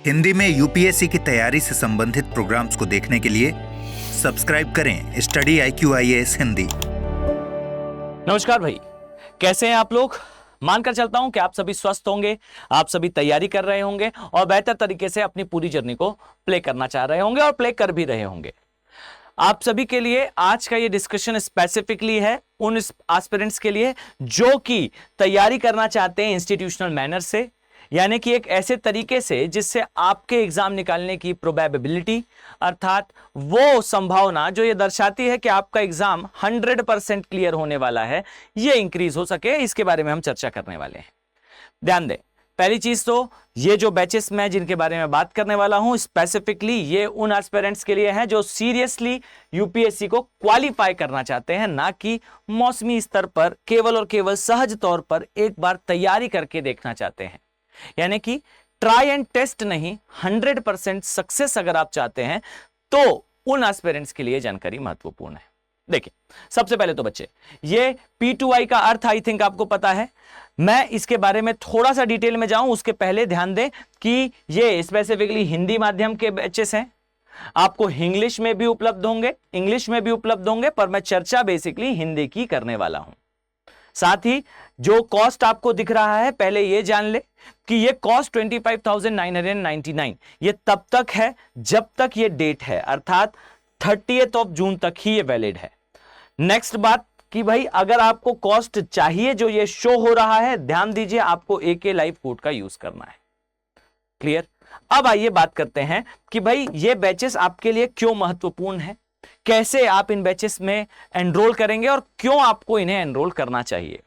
हिंदी में यूपीएससी की तैयारी से संबंधित प्रोग्राम्स को देखने के लिए सब्सक्राइब करें स्टडी IQIAS हिंदी। नमस्कार भाई, कैसे हैं आप लोग। मानकर चलता हूं कि आप सभी स्वस्थ होंगे, आप सभी तैयारी कर रहे होंगे और बेहतर तरीके से अपनी पूरी जर्नी को प्ले करना चाह रहे होंगे और प्ले कर भी रहे होंगे। आप सभी के लिए आज का ये डिस्कशन स्पेसिफिकली है उन एस्पिरेंट्स के लिए जो कि तैयारी करना चाहते हैं इंस्टीट्यूशनल मैनर से, यानी कि एक ऐसे तरीके से जिससे आपके एग्जाम निकालने की प्रोबेबिलिटी अर्थात वो संभावना जो ये दर्शाती है कि आपका एग्जाम 100% क्लियर होने वाला है, ये इंक्रीज हो सके। इसके बारे में हम चर्चा करने वाले हैं। ध्यान दें, पहली चीज तो ये जो बैचेस में जिनके बारे में बात करने वाला हूं स्पेसिफिकली ये उन एस्पिरेंट्स के लिए हैं जो सीरियसली यूपीएससी को क्वालिफाई करना चाहते हैं, ना कि मौसमी स्तर पर केवल और केवल सहज तौर पर एक बार तैयारी करके देखना चाहते हैं। यानी कि ट्राई एंड टेस्ट नहीं, 100% सक्सेस अगर आप चाहते हैं तो उन एस्पिरेंट्स के लिए जानकारी महत्वपूर्ण है। देखिए, सबसे पहले तो बच्चे ये P2I का अर्थ आई थिंक आपको पता है। मैं इसके बारे में थोड़ा सा डिटेल में जाऊं उसके पहले ध्यान दें कि ये स्पेसिफिकली हिंदी माध्यम के बैचेस हैं। आपको इंग्लिश में भी उपलब्ध होंगे, पर मैं चर्चा बेसिकली हिंदी की करने वाला हूं। साथ ही जो कॉस्ट आपको दिख रहा है, पहले ये जान ले कि ये कॉस्ट 25,999 ये तब तक है जब तक ये डेट है, अर्थात 30 जून तक ही ये वैलिड है। नेक्स्ट बात कि भाई अगर आपको कॉस्ट चाहिए जो ये शो हो रहा है, ध्यान दीजिए आपको AK लाइव कोड का यूज करना है। क्लियर। अब आइए बात करते हैं कि भाई ये बैचेस आपके लिए क्यों महत्वपूर्ण है, कैसे आप इन बैचेस में एनरोल करेंगे और क्यों आपको इन्हें एनरोल करना चाहिए।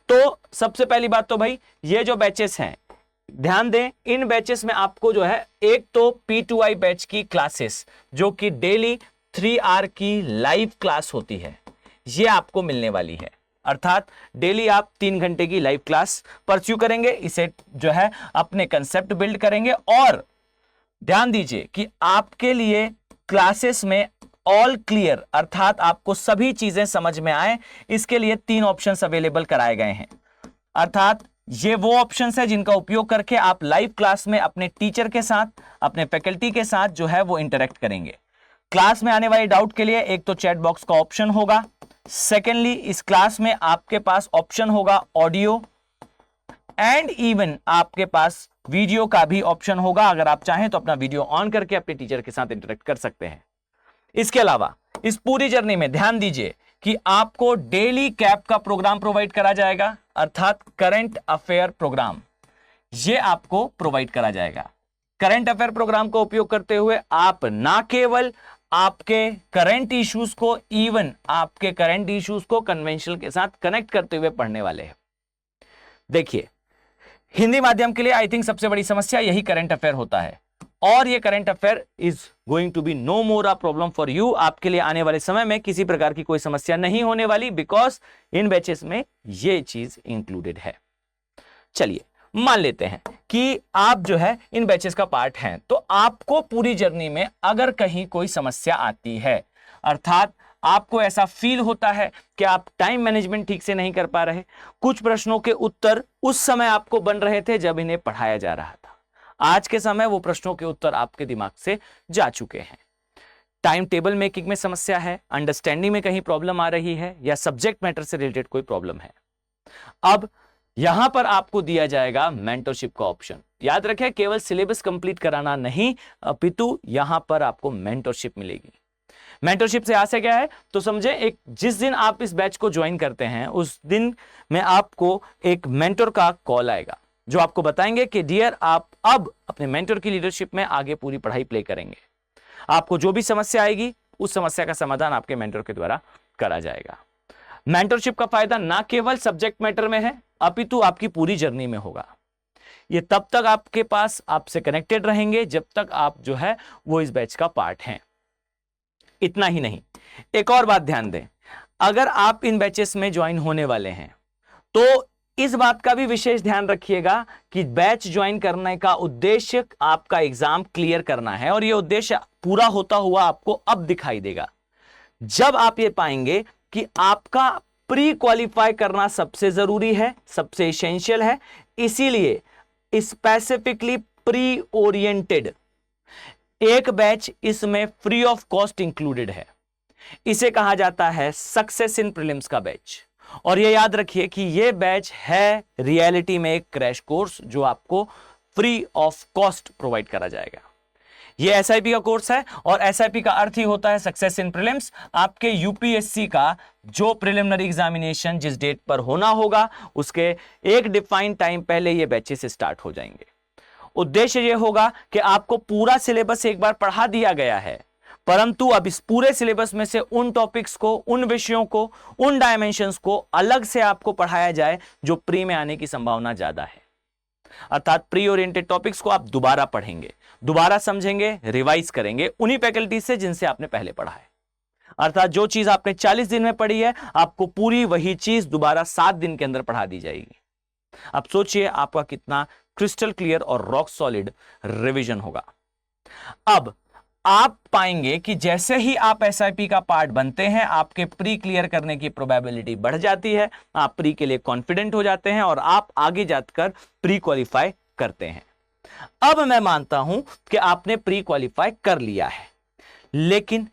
तो सबसे पहली बात तो भाई ये जो बैचेस हैं, ध्यान दें इन बैचेस में आपको जो है एक तो P2I बैच की क्लासेस जो कि डेली 3 आवर की लाइव क्लास होती है, ये आपको मिलने वाली है। अर्थात डेली आप 3 घंटे की लाइव क्लास परस्यू करेंगे, इसे जो है अपने कंसेप्ट बिल्ड करेंगे। और ध्यान दीजिए कि आपके लिए क्लासेस में ऑल क्लियर अर्थात आपको सभी चीजें समझ में आए, इसके लिए 3 ऑप्शंस अवेलेबल कराए गए हैं। अर्थात ये वो ऑप्शंस है जिनका उपयोग करके आप लाइव क्लास में अपने टीचर के साथ, अपने फैकल्टी के साथ जो है वो इंटरेक्ट करेंगे। क्लास में आने वाले डाउट के लिए एक तो चैट बॉक्स का ऑप्शन होगा, सेकेंडली इस क्लास में आपके पास ऑप्शन होगा ऑडियो एंड इवन आपके पास वीडियो का भी ऑप्शन होगा। अगर आप चाहें तो अपना वीडियो ऑन करके अपने टीचर के साथ इंटरेक्ट कर सकते हैं। इसके अलावा इस पूरी जर्नी में ध्यान दीजिए कि आपको डेली कैप का प्रोग्राम प्रोवाइड करा जाएगा, अर्थात करंट अफेयर प्रोग्राम ये आपको प्रोवाइड करा जाएगा। करंट अफेयर प्रोग्राम का उपयोग करते हुए आप ना केवल आपके करंट इश्यूज को, इवन आपके करंट इश्यूज को कन्वेंशनल के साथ कनेक्ट करते हुए पढ़ने वाले हैं। देखिए, हिंदी माध्यम के लिए आई थिंक सबसे बड़ी समस्या यही करंट अफेयर होता है और ये current affair is going to be no more a problem for you. आपके लिए आने वाले समय में किसी प्रकार की कोई समस्या नहीं होने वाली, बिकॉज इन बैचेस में ये चीज इंक्लूडेड है। चलिए मान लेते हैं कि आप जो है इन बैचेस का पार्ट हैं, तो आपको पूरी जर्नी में अगर कहीं कोई समस्या आती है, अर्थात आपको ऐसा फील होता है कि आप टाइम मैनेजमेंट ठीक से नहीं कर पा रहे, कुछ प्रश्नों के उत्तर उस समय आपको बन रहे थे जब इन्हें पढ़ाया जा रहा था, आज के समय वो प्रश्नों के उत्तर आपके दिमाग से जा चुके हैं, टाइम टेबल मेकिंग में समस्या है, अंडरस्टैंडिंग में कहीं प्रॉब्लम आ रही है या सब्जेक्ट मैटर से रिलेटेड कोई प्रॉब्लम है, अब यहां पर आपको दिया जाएगा मेंटरशिप का ऑप्शन। याद रखें, केवल सिलेबस कंप्लीट कराना नहीं, अपितु यहां पर आपको मेंटरशिप मिलेगी। मेंटरशिप से आशय क्या है तो समझे, एक जिस दिन आप इस बैच को ज्वाइन करते हैं उस दिन में आपको एक मेंटर का कॉल आएगा जो आपको बताएंगे कि डियर आप अब अपने मेंटर की लीडरशिप में आगे पूरी पढ़ाई प्ले करेंगे। आपको जो भी समस्या आएगी उस समस्या का समाधान आपके मेंटर के द्वारा करा जाएगा। मेंटरशिप का फायदा ना केवल सब्जेक्ट मैटर में है अपितु आपकी पूरी जर्नी में होगा। ये तब तक आपके पास आपसे कनेक्टेड रहेंगे जब तक आप जो है वो इस बैच का पार्ट हैं। इतना ही नहीं, एक और बात ध्यान दें, अगर आप इन बैचेस में ज्वाइन होने वाले हैं तो इस बात का भी विशेष ध्यान रखिएगा कि बैच ज्वाइन करने का उद्देश्य आपका एग्जाम क्लियर करना है और यह उद्देश्य पूरा होता हुआ आपको अब दिखाई देगा जब आप ये पाएंगे कि आपका प्री क्वालिफाई करना सबसे जरूरी है, सबसे एसेंशियल है। इसीलिए स्पेसिफिकली प्री ओरिएंटेड, एक बैच इसमें फ्री ऑफ कॉस्ट इंक्लूडेड है। इसे कहा जाता है सक्सेस इन प्रीलिम्स का बैच। और ये याद रखिए कि ये बैच है रियलिटी में एक क्रैश कोर्स जो आपको फ्री ऑफ कॉस्ट प्रोवाइड करा जाएगा। ये एसआईपी का कोर्स है और एसआईपी का अर्थ ही होता है सक्सेस इन प्रीलिम्स। आपके यूपीएससी का जो प्रिलिमिनरी एग्जामिनेशन जिस डेट पर होना होगा उसके एक डिफाइंड टाइम पहले ये बैचेस स्टार्ट हो जाएंगे। उद्देश्य ये होगा कि आपको पूरा सिलेबस एक बार पढ़ा दिया गया है, परंतु अब इस पूरे सिलेबस में से उन टॉपिक्स को, उन विषयों को, उन डायमेंशंस को अलग से आपको पढ़ाया जाए जो प्री में आने की संभावना ज्यादा है। अर्थात प्री ओरिएंटेड टॉपिक्स को आप दोबारा पढ़ेंगे, दोबारा समझेंगे, रिवाइज करेंगे उन्हीं फैकल्टी से जिनसे आपने पहले पढ़ा है। अर्थात जो चीज आपने 40 दिन में पढ़ी है, आपको पूरी वही चीज दोबारा 7 दिन के अंदर पढ़ा दी जाएगी। अब सोचिए आपका कितना क्रिस्टल क्लियर और रॉक सॉलिड रिवीजन होगा। अब आप पाएंगे कि जैसे ही आप एसआईपी का पार्ट बनते हैं, आपके प्री क्लियर करने की प्रोबेबिलिटी बढ़ जाती है, आप प्री के लिए कॉन्फिडेंट हो जाते हैं और आप आगे जाकर प्री क्वालिफाई करते हैं। अब मैं मानता हूं कि आपने प्री क्वालिफाई कर लिया है, लेकिन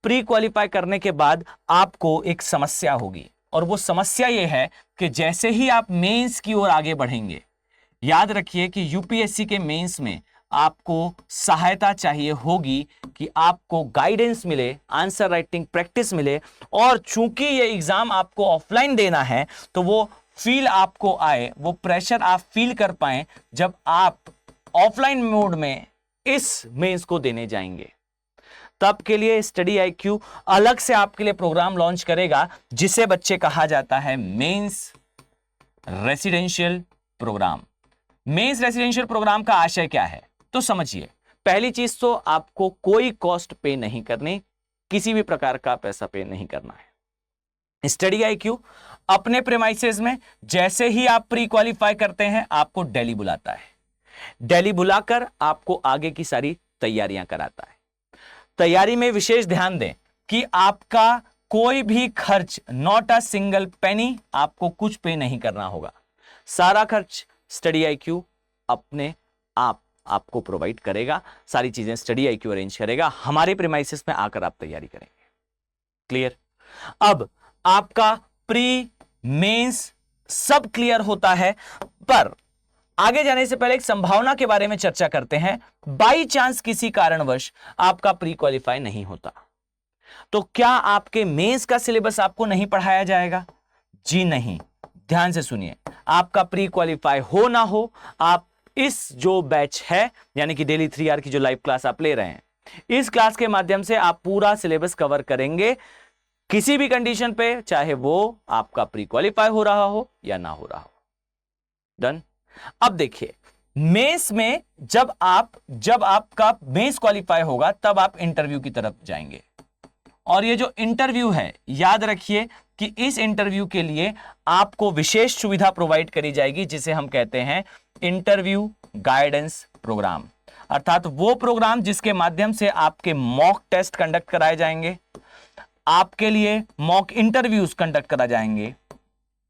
प्री क्वालिफाई करने के बाद आपको एक समस्या होगी और वो समस्या ये है कि जैसे ही आप मेंस की ओर आगे बढ़ेंगे, याद रखिए कि यूपीएससी के मेंस में आपको सहायता चाहिए होगी कि आपको गाइडेंस मिले, आंसर राइटिंग प्रैक्टिस मिले, और चूंकि ये एग्जाम आपको ऑफलाइन देना है तो वो फील आपको आए, वो प्रेशर आप फील कर पाए जब आप ऑफलाइन मोड में इस मेंस को देने जाएंगे। तब के लिए स्टडी आईक्यू अलग से आपके लिए प्रोग्राम लॉन्च करेगा जिसे बच्चे कहा जाता है men's residential programme. Men's residential programme का आशय क्या है तो समझिए। पहली चीज तो आपको कोई कॉस्ट पे नहीं करनी, किसी भी प्रकार का पैसा पे नहीं करना है। स्टडी आईक्यू अपने प्रेमाइसेस में जैसे ही आप प्री क्वालिफाई करते हैं आपको दिल्ली बुलाता है, दिल्ली बुलाकर आपको आगे की सारी तैयारियां कराता है। तैयारी में विशेष ध्यान दें कि आपका कोई भी खर्च, नॉट अ सिंगल पेनी, आपको कुछ पे नहीं करना होगा। सारा खर्च स्टडी आईक्यू अपने आप आपको प्रोवाइड करेगा, सारी चीजें स्टडी आईक्यू अरेंज करेगा। हमारे प्रीमाइसेस में आकर आप तैयारी करेंगे। क्लियर? अब आपका प्री मेंस सब क्लियर होता है, पर आगे जाने से पहले एक संभावना के बारे में चर्चा करते हैं। बाई चांस किसी कारणवश आपका प्री क्वालिफाई नहीं होता तो क्या आपके मेंस का सिलेबस आपको नहीं पढ़ाया जाएगा? जी नहीं। ध्यान से सुनिए, आपका प्री क्वालिफाई हो ना हो, आप इस जो बैच है यानी कि डेली 3 आवर की जो लाइव क्लास आप ले रहे हैं, इस क्लास के माध्यम से आप पूरा सिलेबस कवर करेंगे किसी भी कंडीशन पे, चाहे वो आपका प्री क्वालिफाई हो रहा हो या ना हो रहा हो। डन? अब देखिए, मेंस में जब आपका मेंस क्वालिफाई होगा तब आप इंटरव्यू की तरफ जाएंगे, और ये जो इंटरव्यू है, याद रखिए कि इस इंटरव्यू के लिए आपको विशेष सुविधा प्रोवाइड करी जाएगी जिसे हम कहते हैं इंटरव्यू गाइडेंस प्रोग्राम। अर्थात वो प्रोग्राम जिसके माध्यम से आपके मॉक टेस्ट कंडक्ट कराए जाएंगे, आपके लिए मॉक इंटरव्यूज कंडक्ट करा जाएंगे,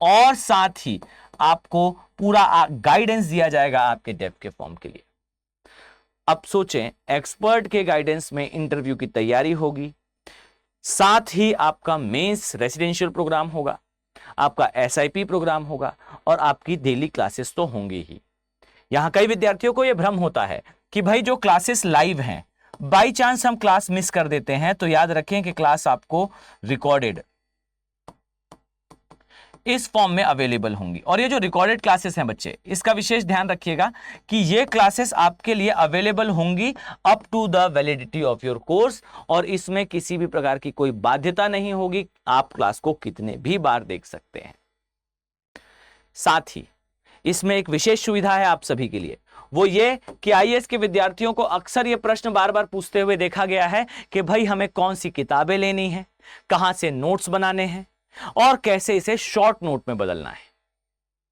और साथ ही आपको पूरा गाइडेंस दिया जाएगा आपके डेफ के फॉर्म के लिए। अब सोचें, एक्सपर्ट के गाइडेंस में इंटरव्यू की तैयारी होगी, साथ ही आपका मेंस रेसिडेंशियल प्रोग्राम होगा, आपका एसआईपी प्रोग्राम होगा, और आपकी डेली क्लासेस तो होंगी ही। यहां कई विद्यार्थियों को यह भ्रम होता है कि भाई जो क्लासेस लाइव हैं, बाई चांस हम क्लास मिस कर देते हैं तो याद रखें कि क्लास आपको रिकॉर्डेड इस फॉर्म में अवेलेबल होंगी। और ये जो रिकॉर्डेड क्लासेस हैं बच्चे, इसका विशेष ध्यान रखिएगा कि ये क्लासेस आपके लिए अवेलेबल होंगी up to the validity of your course, और इसमें किसी भी प्रकार की कोई बाध्यता नहीं होगी, आप क्लास को कितने भी बार देख सकते हैं। साथ ही इसमें एक विशेष सुविधा है आप सभी के लिए, वो ये कि आईएएस के विद्यार्थियों को अक्सर ये प्रश्न बार बार पूछते हुए देखा गया है कि भाई हमें कौन सी किताबें लेनी है, कहां से नोट्स बनाने हैं, और कैसे इसे शॉर्ट नोट में बदलना है।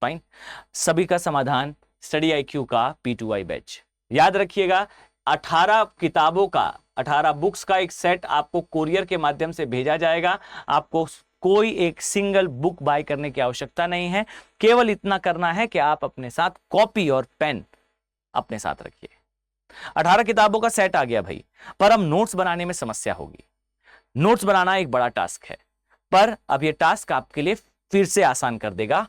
फाइन, सभी का समाधान स्टडी आईक्यू का P2I बैच। याद रखिएगा, 18 किताबों का, 18 बुक्स का एक सेट आपको कोरियर के माध्यम से भेजा जाएगा। आपको कोई एक सिंगल बुक बाय करने की आवश्यकता नहीं है, केवल इतना करना है कि आप अपने साथ कॉपी और पेन अपने साथ रखिए। 18 किताबों का सेट आ गया भाई, पर अब नोट्स बनाने में समस्या होगी। नोट्स बनाना एक बड़ा टास्क है, पर अब यह टास्क आपके लिए फिर से आसान कर देगा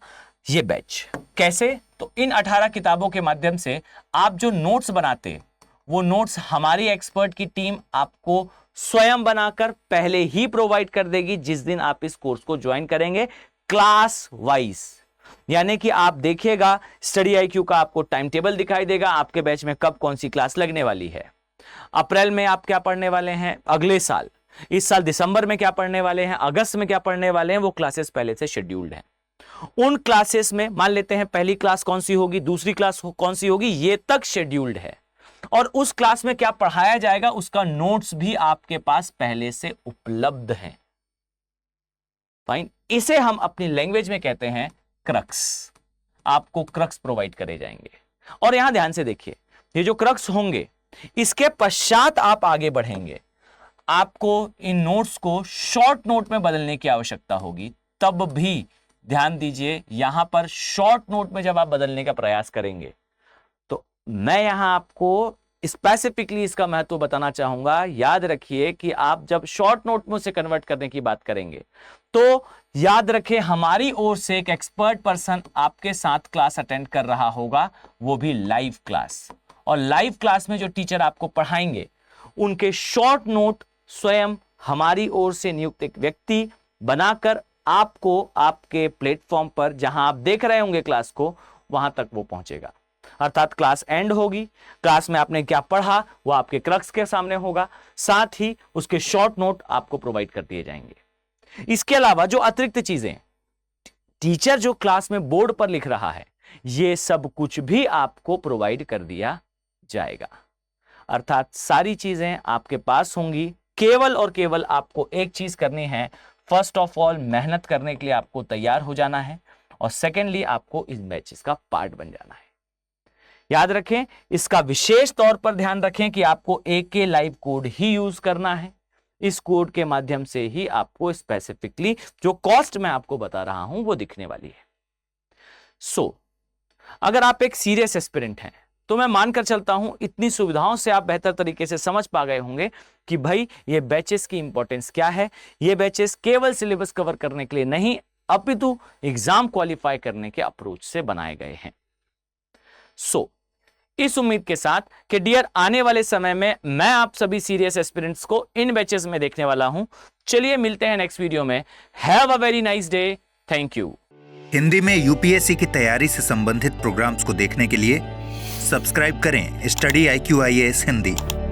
ये बैच। कैसे? तो इन 18 किताबों के माध्यम से आप जो नोट्स बनाते, वो नोट्स हमारी एक्सपर्ट की टीम आपको स्वयं बनाकर पहले ही प्रोवाइड कर देगी जिस दिन आप इस कोर्स को ज्वाइन करेंगे, क्लास वाइज। यानी कि आप देखिएगा, स्टडी IQ का आपको टाइम टेबल दिखाई देगा, आपके बैच में कब कौन सी क्लास लगने वाली है। अप्रैल में आप क्या पढ़ने वाले हैं, अगले साल, इस साल दिसंबर में क्या पढ़ने वाले हैं, अगस्त में क्या पढ़ने वाले हैं, वो क्लासेस पहले से शेड्यूल्ड हैं। उन क्लासेस में मान लेते हैं पहली क्लास कौन सी होगी, दूसरी क्लास कौन सी होगी, ये तक शेड्यूल्ड है। और उस क्लास में क्या पढ़ाया जाएगा उसका नोट्स भी आपके पास पहले से उपलब्ध है। फाइन, इसे हम अपनी लैंग्वेज में कहते हैं क्रक्स। आपको क्रक्स प्रोवाइड करे जाएंगे। और यहां ध्यान से देखिए, ये जो क्रक्स होंगे, इसके पश्चात आप आगे बढ़ेंगे। आपको इन नोट्स को शॉर्ट नोट में बदलने की आवश्यकता होगी। तब भी ध्यान दीजिए, यहां पर शॉर्ट नोट में जब आप बदलने का प्रयास करेंगे, तो मैं यहां आपको स्पेसिफिकली इसका महत्व बताना चाहूंगा। याद रखिए कि आप जब शॉर्ट नोट में उसे कन्वर्ट करने की बात करेंगे, तो याद रखें हमारी ओर से एक एक्सपर्ट पर्सन आपके साथ क्लास अटेंड कर रहा होगा, वो भी लाइव क्लास। और लाइव क्लास में जो टीचर आपको पढ़ाएंगे, उनके शॉर्ट नोट स्वयं हमारी ओर से नियुक्त एक व्यक्ति बनाकर आपको आपके प्लेटफॉर्म पर, जहां आप देख रहे होंगे क्लास को, वहां तक वो पहुंचेगा। अर्थात क्लास एंड होगी, क्लास में आपने क्या पढ़ा वो आपके क्रक्स के सामने होगा, साथ ही उसके शॉर्ट नोट आपको प्रोवाइड कर दिए जाएंगे। इसके अलावा जो अतिरिक्त चीजें, टीचर जो क्लास में बोर्ड पर लिख रहा है, ये सब कुछ भी आपको प्रोवाइड कर दिया जाएगा। अर्थात सारी चीजें आपके पास होंगी। केवल और केवल आपको एक चीज करनी है, फर्स्ट ऑफ ऑल मेहनत करने के लिए आपको तैयार हो जाना है, और सेकेंडली आपको इस बैचेस का पार्ट बन जाना है। याद रखें, इसका विशेष तौर पर ध्यान रखें कि आपको AK लाइव कोड ही यूज करना है। इस कोड के माध्यम से ही आपको स्पेसिफिकली जो कॉस्ट मैं आपको बता रहा हूं वो दिखने वाली है। सो अगर आप एक सीरियस एस्पिरेंट हैं, तो मैं मानकर चलता हूं इतनी सुविधाओं से आप बेहतर तरीके से समझ पा गए होंगे कि भाई ये बैचेस की इंपॉर्टेंस क्या है। ये बैचेस केवल सिलेबस कवर करने के लिए नहीं, अपितु एग्जाम क्वालिफाई करने के अप्रोच से बनाए गए हैं। सो इस उम्मीद के साथ कि डियर, आने वाले समय में मैं आप सभी सीरियस एस्पिरेंट्स को इन बैचेस में देखने वाला हूं। चलिए मिलते हैं नेक्स्ट वीडियो में। Have a very nice day. Thank you. Hindi में UPSC की तैयारी से संबंधित प्रोग्राम्स को देखने के लिए सब्सक्राइब करें स्टडी IQ IAS हिंदी।